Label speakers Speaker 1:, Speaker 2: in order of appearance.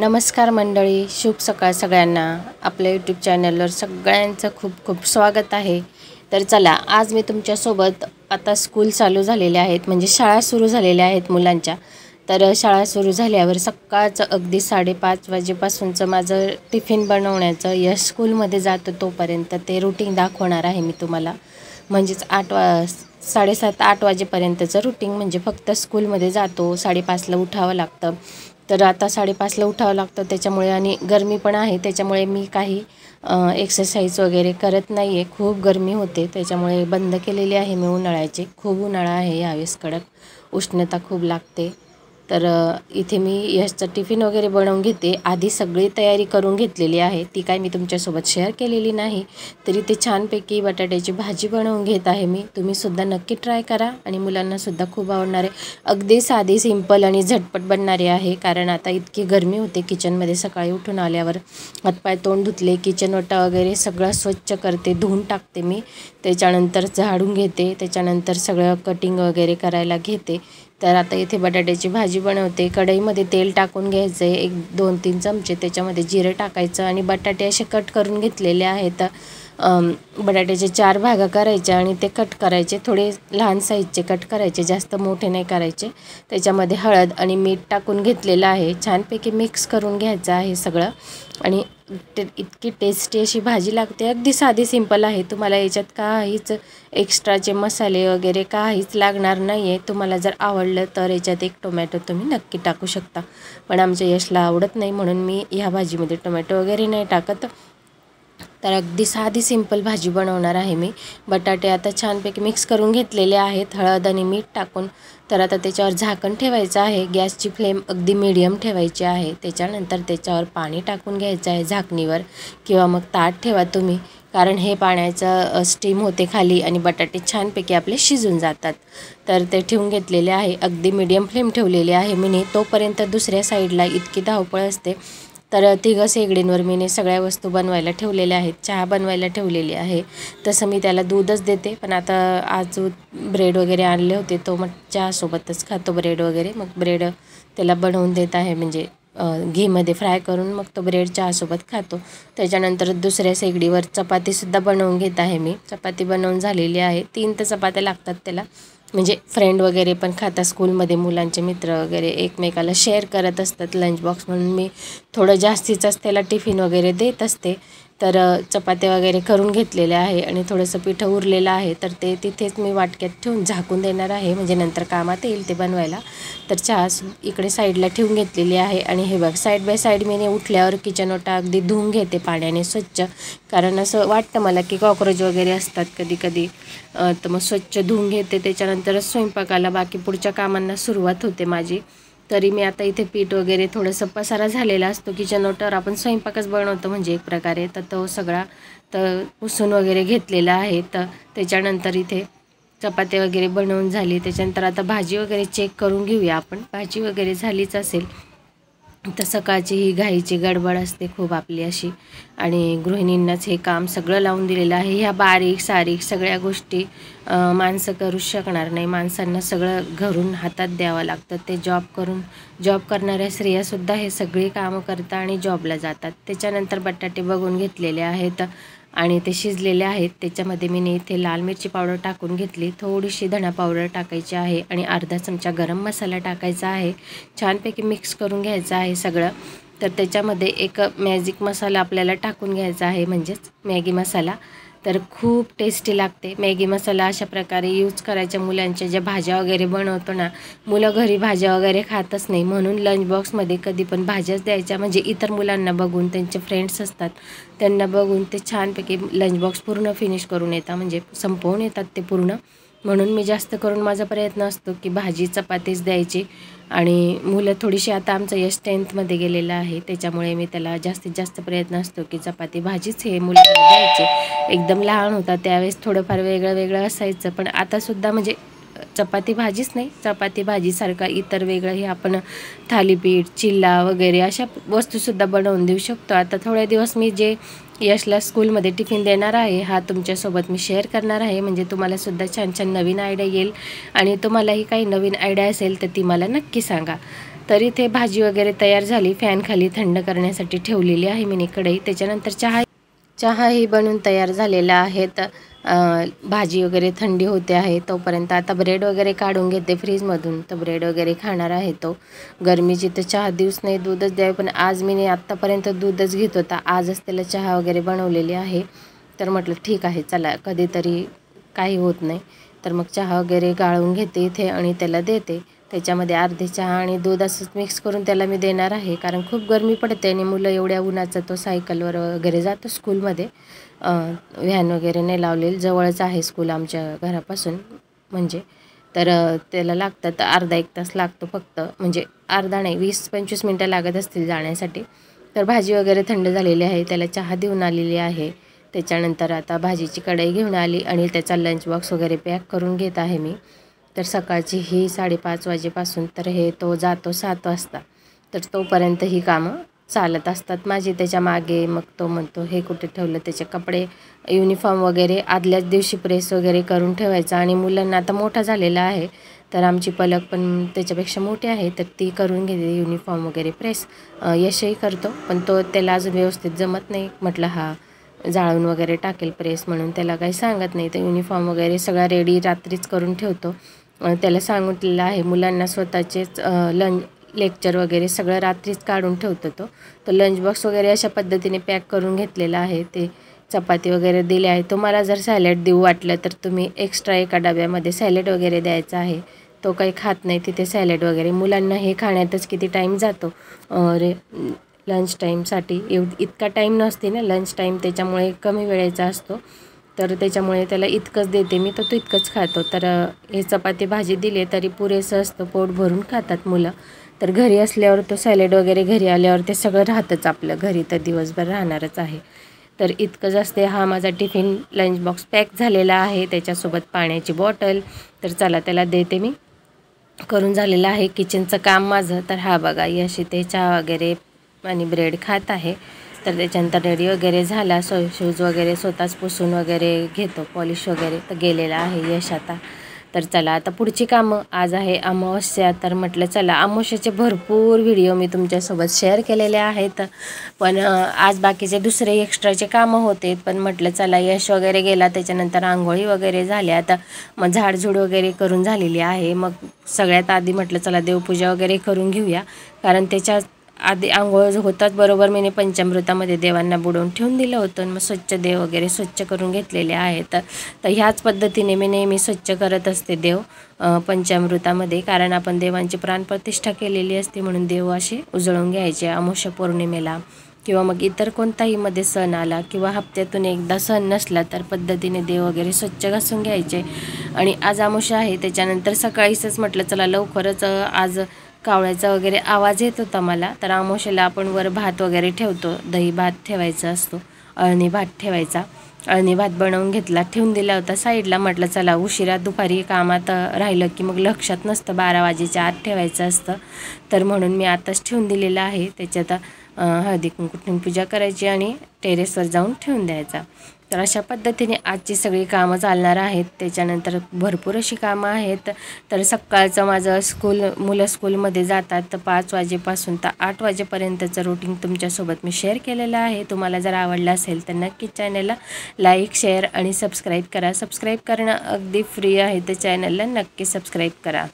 Speaker 1: नमस्कार मंडळी, शुभ सकाळ सगळ्यांना। आपल्या यूट्यूब चॅनलवर सगळ्यांचं खूप खूप स्वागत आहे। तर चला, आज मी तुमच्यासोबत आता स्कूल चालू झालेले आहेत, म्हणजे शाळा सुरू झालेल्या आहेत मुलांच्या। तर शाळा सुरू झाल्यावर सकाळचं अगदी 5:30 वाजेपासूनचं माझं टिफिन बनवण्याचं, या स्कूलमध्ये जातो तोपर्यंत ते रुटीन दाखवणार आहे मी तुम्हाला। म्हणजेच 7:30-8 वाजेपर्यंतचं रुटीन, म्हणजे फक्त स्कूलमध्ये जातो, 5:30ला उठावं लागतं। तर आता 5:30ला उठावं लागतं, त्याच्यामुळे आणि गरमी पण आहे, त्याच्यामुळे मी काही एक्सरसाइज वगैरे करत नाही आहे। खूप गरमी होते, त्याच्यामुळे बंद केलेली आहे मी उन्हाळ्याची। खूप उन्हाळा आहे यावेळेस, कडक उष्णता खूप लागते। तर इथे मी यशचं टिफिन वगैरे बनवून घेते। आधी सगळी तयारी करून घेतलेली आहे, ती काय मी तुमच्यासोबत शेअर केलेली नाही। तरी ते छानपैकी बटाट्याची भाजी बनवून घेत आहे मी। तुम्हीसुद्धा नक्की ट्राय करा आणि मुलांनासुद्धा खूप आवडणार आहे। अगदी साधी, सिंपल आणि झटपट बनणारी आहे, कारण आता इतकी गरमी होते। किचनमध्ये सकाळी उठून आल्यावर हातपाय तोंड धुतले, किचन ओटा वगैरे सगळं स्वच्छ करते, धुवून टाकते मी। त्याच्यानंतर झाडून घेते, त्याच्यानंतर सगळं कटिंग वगैरे करायला घेते। तर आता इथे बटाट्याची भाजी बनवते। कढईमध्ये तेल टाकून घ्यायचं आहे, 1-2-3 चमचे, त्याच्यामध्ये जिरं टाकायचं आणि बटाटे असे कट करून घेतलेले आहेत। बटाट्याचे 4 भाग करायचे आणि ते कट करायचे, थोडे लहान साईजचे कट करायचे, जास्त मोठे नाही करायचे। त्याच्यामध्ये हळद आणि मीठ टाकून घेतलेलं आहे, छानपैकी मिक्स करून घ्यायचं आहे सगळं। आणि इतकी टेस्टी अशी भाजी लागते, अगदी साधी सिंपल आहे। तुम्हाला याच्यात काहीच एक्स्ट्राचे मसाले वगैरे काहीच लागणार नाही आहे। तुम्हाला जर आवडलं तर याच्यात 1 टोमॅटो तुम्ही नक्की टाकू शकता, पण आमच्या यशला आवडत नाही म्हणून मी ह्या भाजीमध्ये टोमॅटो वगैरे नाही टाकत। तर अगदी साधी सिंपल भाजी बनवणार आहे मी। बटाटे आता छानपैकी मिक्स करून घेतलेले आहेत हळद आणि मीठ टाकून। तर आता त्याच्यावर झाकण ठेवायचं आहे, गॅसची फ्लेम अगदी मीडियम ठेवायची आहे। त्याच्यानंतर त्याच्यावर पाणी टाकून घ्यायचं आहे झाकणीवर, किंवा मग ताट ठेवा तुम्ही, कारण हे पाण्याचं स्टीम होते खाली आणि बटाटे छानपैकी आपले शिजून जातात। तर ते ठेवून घेतलेले आहे, अगदी मीडियम फ्लेम ठेवलेली आहे मी। तोपर्यंत दुसऱ्या साईडला इतकी धावपळ असते, तर तिघं शेगडींवर मी सगळ्या वस्तू बनवायला ठेवलेल्या आहेत। चहा बनवायला ठेवलेली आहे, तसं मी त्याला दूधच देते, पण आता आज ब्रेड वगैरे आणले होते, तो मग चहासोबतच खातो ब्रेड वगैरे। मग ब्रेड त्याला बनवून देत आहे, म्हणजे घीमध्ये फ्राय करून मग तो ब्रेड चहासोबत खातो। त्याच्यानंतर दुसऱ्या शेगडीवर चपातीसुद्धा बनवून घेत आहे मी। चपाती बनवून झालेली आहे, 3 तर चपात्या लागतात त्याला, म्हणजे फ्रेंड वगैरे पण खाता स्कूलमध्ये, मुलांचे मित्र वगैरे एकमेकाला शेअर करत असतात लंच बॉक्स, म्हणून मी थोडं जास्तीचंच त्याला टिफिन वगैरे देत असते। तर चपात्या वगैरे करून घेतलेल्या आहे आणि थोडंसं पिठं उरलेलं आहे, तर ते तिथेच मी वाटक्यात ठेवून झाकून देणार आहे, म्हणजे नंतर कामात येईल ते बनवायला। तर चहा इकडे साईडला ठेवून घेतलेली आहे। आणि हे बघ, साईड बाय साईड मी उठल्यावर किचन ओटा अगदी धुवून घेते पाण्याने स्वच्छ, कारण असं वाटतं मला की कॉक्रोच वगैरे असतात कधी कधी, तर मग स्वच्छ धुवून घेते। त्याच्यानंतरच स्वयंपाकाला बाकी पुढच्या कामांना सुरुवात होते माझी। तरी मी आता इथे पीठ वगैरे थोडंसं पसारा झालेला असतो किचन ओट्यावर, आपण स्वयंपाकच बनवतो म्हणजे एक प्रकारे, तर तो सगळा तर पुसून वगैरे घेतलेला आहे। तर त्याच्यानंतर इथे चपाती वगैरे बनवून झाली, त्याच्यानंतर आता भाजी वगैरे चेक करून घेऊया आपण। भाजी वगैरे झालीच असेल, तर सकाळची ही घाईची गडबड असते खूप आपली अशी, आणि गृहिणींनाच हे काम सगळं लावून दिलेलं आहे। ह्या बारीक सारीक सगळ्या गोष्टी माणसं करू शकणार नाही, माणसांना सगळं घरून हातात द्यावं लागतं। ते जॉब करणाऱ्या स्त्रियासुद्धा हे सगळी कामं करतात आणि जॉबला जातात। त्याच्यानंतर बटाटे बघून घेतलेले आहेत आणि ते शिजलेले आहेत। त्याच्यामध्ये मी इथे लाल मिरची पावडर टाकून घेतली, थोडीशी धणा पावडर टाकायची आहे आणि अर्धा चमचा गरम मसाला टाकायचा आहे। छानपैकी मिक्स करून घ्यायचं आहे सगळं। तर त्याच्यामध्ये एक मॅजिक मसाला आपल्याला टाकून घ्यायचा आहे, म्हणजेच मॅगी मसाला। तर खूप टेस्टी लागते मॅगी मसाला, अशा प्रकारे यूज करायच्या। मुलांच्या ज्या भाज्या वगैरे बनवतो ना, मुलं घरी भाज्या वगैरे खातच नाही, म्हणून लंच बॉक्समध्ये कधी पण भाज्याच द्यायच्या, म्हणजे इतर मुलांना बघून, त्यांचे फ्रेंड्स असतात त्यांना बघून ते छानपैकी लंच बॉक्स पूर्ण फिनिश करून येतात, म्हणजे संपवून येतात ते पूर्ण। म्हणून मी जास्त करून माझा प्रयत्न असतो की भाजी चपातीच द्यायची। आणि मुलं थोडीशी, आता आमचं यश 10th गेलेलं आहे, त्याच्यामुळे मी त्याला जास्तीत जास्त प्रयत्न असतो की चपाती भाजीच हे मुलांना द्यायचे। एकदम लहान होता त्यावेळेस थोडंफार वेगळं वेगळं असायचं, पण आतासुद्धा म्हणजे चपाती भाजीच नाही, चपाती भाजीसारखा इतर वेगळं हे आपण थालीपीठ, चिल्ला वगैरे अशा वस्तूसुद्धा बनवून देऊ शकतो। आता थोड्या दिवस मी जे यशला स्कूलमध्ये टिफिन देणार आहे हा तुमच्यासोबत मी शेअर करणार आहे, म्हणजे तुम्हालासुद्धा छान छान नवीन आयडिया येईल, आणि तुम्हालाही काही नवीन आयडिया असेल तर ती मला नक्की सांगा। तर इथे भाजी वगैरे तयार झाली, फॅन खाली थंड करण्यासाठी ठेवलेली आहे मी कढई. त्याच्यानंतर चहाही बनवून तयार झालेला आहे. भाजी वगैरे थंडी होते आहे तोपर्यंत आता ब्रेड वगैरे काढून घेते फ्रीजमधून. तर ब्रेड वगैरे खाणार आहे. तो गरमीची तर चहा दिवस नाही, दूधच द्यावे, पण आज मी आत्तापर्यंत दूधच घेत होता. आजच त्याला चहा वगैरे बनवलेली आहे. तर म्हटलं ठीक आहे, चला कधीतरी काही होत नाही. तर मग चहा वगैरे गाळून घेते इथे आणि त्याला देते. त्याच्यामध्ये अर्धी चहा आणि दूध असंच मिक्स करून त्याला मी देणार आहे, कारण खूप गरमी पडते आणि मुलं एवढ्या उन्हाचं तो सायकलवर वगैरे जातो स्कूलमध्ये. व्हॅन वगैरे नाही लावलेली, जवळच आहे स्कूल आमच्या घरापासून म्हणजे. तर त्याला लागतात अर्धा एक तास लागतो फक्त, म्हणजे अर्धा नाही 20-25 मिनटं लागत असतील जाण्यासाठी. तर भाजी वगैरे थंड झालेली आहे, त्याला चहा देऊन आलेली आहे. त्याच्यानंतर आता भाजीची कढई घेऊन आली आणि त्याचा लंच बॉक्स वगैरे पॅक करून घेत आहे मी. तर सकाळची ही 5:30 वाजेपासून तर हे तो जातो 7 वाजता. तर तोपर्यंत ही कामं चालत असतात माझी त्याच्या मागे. मग तो म्हणतो हे कुठे ठेवलं, त्याचे कपडे युनिफॉर्म वगैरे आदल्याच दिवशी प्रेस वगैरे करून ठेवायचा. आणि मुलांना आता मोठा झालेला आहे, तर आमची पलक पण त्याच्यापेक्षा मोठी आहे, तर ती करून घेते युनिफॉर्म वगैरे प्रेस. यशही करतो, पण त्याला अजून व्यवस्थित जमत नाही. म्हटलं हा जाळून वगैरे टाकेल प्रेस म्हणून त्याला काही सांगत नाही. तर युनिफॉर्म वगैरे सगळा रेडी रात्रीच करून ठेवतो. त्याला सांगितलेलं आहे मुलांना स्वतःचेच लेक्चर वगैरे सगळं रात्रीच काढून ठेवतो तो. तर लंच बॉक्स वगैरे अशा पद्धतीने पॅक करून घेतलेला आहे. ते चपाती वगैरे दिले आहे. तुम्हाला जर सॅलड देऊ वाटलं तर तुम्ही एक्स्ट्रा एका डब्यामध्ये सॅलड वगैरे द्यायचा आहे. तो काही खात नाही तिथे सॅलड वगैरे. मुलांना हे खाण्यातच किती टाईम जातो लंच टाईमसाठी. इतका टाईम नसते ना लंच टाईम, त्याच्यामुळे कमी वेळेचा असतो. तर त्याच्यामुळे त्याला इतकंच देते मी, तर तो इतकंच खातो. तर हे चपाती भाजी दिले तरी पुरेसं असतं, पोट भरून खातात मुलं. तर घरी असल्यावर तो सॅलड वगैरे घरी आल्यावर ते सगळं राहतंच आपलं घरी, तर दिवसभर राहणारच आहे. तर इतकंच असते. हा माझा टिफिन लंच बॉक्स पॅक झालेला आहे, त्याच्यासोबत पाण्याची बॉटल. तर चला त्याला देते मी. करून झालेलं आहे किचनचं काम माझं. तर हा बघा यश इथे चहा वगैरे आणि ब्रेड खात आहे. तर त्याच्यानंतर रेडी वगैरे झाला, शूज वगैरे स्वतःच पुसून वगैरे घेतो, पॉलिश वगैरे. तर गेलेला आहे यश आता. तर चला आता पुढची कामं. आज आहे अमावस्या, तर म्हटलं चला अमावस्याचे भरपूर व्हिडिओ मी तुमच्यासोबत शेअर केलेले आहेत, पण आज बाकीचे दुसरे एक्स्ट्राचे कामं होते. पण म्हटलं चला यश वगैरे गेला, त्याच्यानंतर आंघोळी वगैरे झाल्या. आता मग झाडझूड वगैरे करून झालेली आहे. मग सगळ्यात आधी म्हटलं चला देवपूजा वगैरे करून घेऊया, कारण त्याच्या आधी आंघोळ होताच बरोबर मी पंचामृतामध्ये देवांना बुडवून ठेवून दिलं होतं. मग स्वच्छ देव वगैरे स्वच्छ करून घेतलेले आहेत. तर ह्याच पद्धतीने मी नेहमी स्वच्छ करत असते देव पंचामृतामध्ये, कारण आपण देवांची प्राणप्रतिष्ठा केलेली असते, म्हणून देव असे उजळून घ्यायचे अमावस्या पौर्णिमेला. किंवा मग इतर कोणताही मध्ये सण आला किंवा हप्त्यातून एकदा सण नसला तर पद्धतीने देव वगैरे स्वच्छ घासून घ्यायचे. आणि आज अमावस्या आहे, त्याच्यानंतर सकाळीच म्हटलं चला लवकरच आज कावळ्याचा वगैरे आवाज येत होता मला. तर अमावस्येला आपण वर भात वगैरे ठेवतो, दही भात ठेवायचा असतो, अळणी भात ठेवायचा. अळणी भात बनवून घेतला, ठेवून दिला होता साईडला. म्हटलं चला उशिरा दुपारी कामात राहिलं की मग लक्षात नसतं, 12 वाजेच्या आत ठेवायचं असतं, तर म्हणून मी आताच ठेवून दिलेलं आहे. त्याच्यात हळदी कुंकू पूजा करायची आणि टेरेसवर जाऊन ठेवून द्यायचा. तर अशा पद्धतीने आजची सगळी कामं चालणार आहेत. त्याच्यानंतर भरपूर अशी कामं आहेत. तर सकाळचं माझं मुलं स्कूलमध्ये जातात, तर 5 वाजेपासून तर 8 वाजेपर्यंतचं रुटीन तुमच्यासोबत मी शेअर केलेलं आहे. तुम्हाला जर आवडलं असेल तर नक्कीच चॅनलला लाईक, शेअर आणि सबस्क्राईब करा. सबस्क्राईब करणं अगदी फ्री आहे, तर चॅनलला नक्की सबस्क्राईब करा.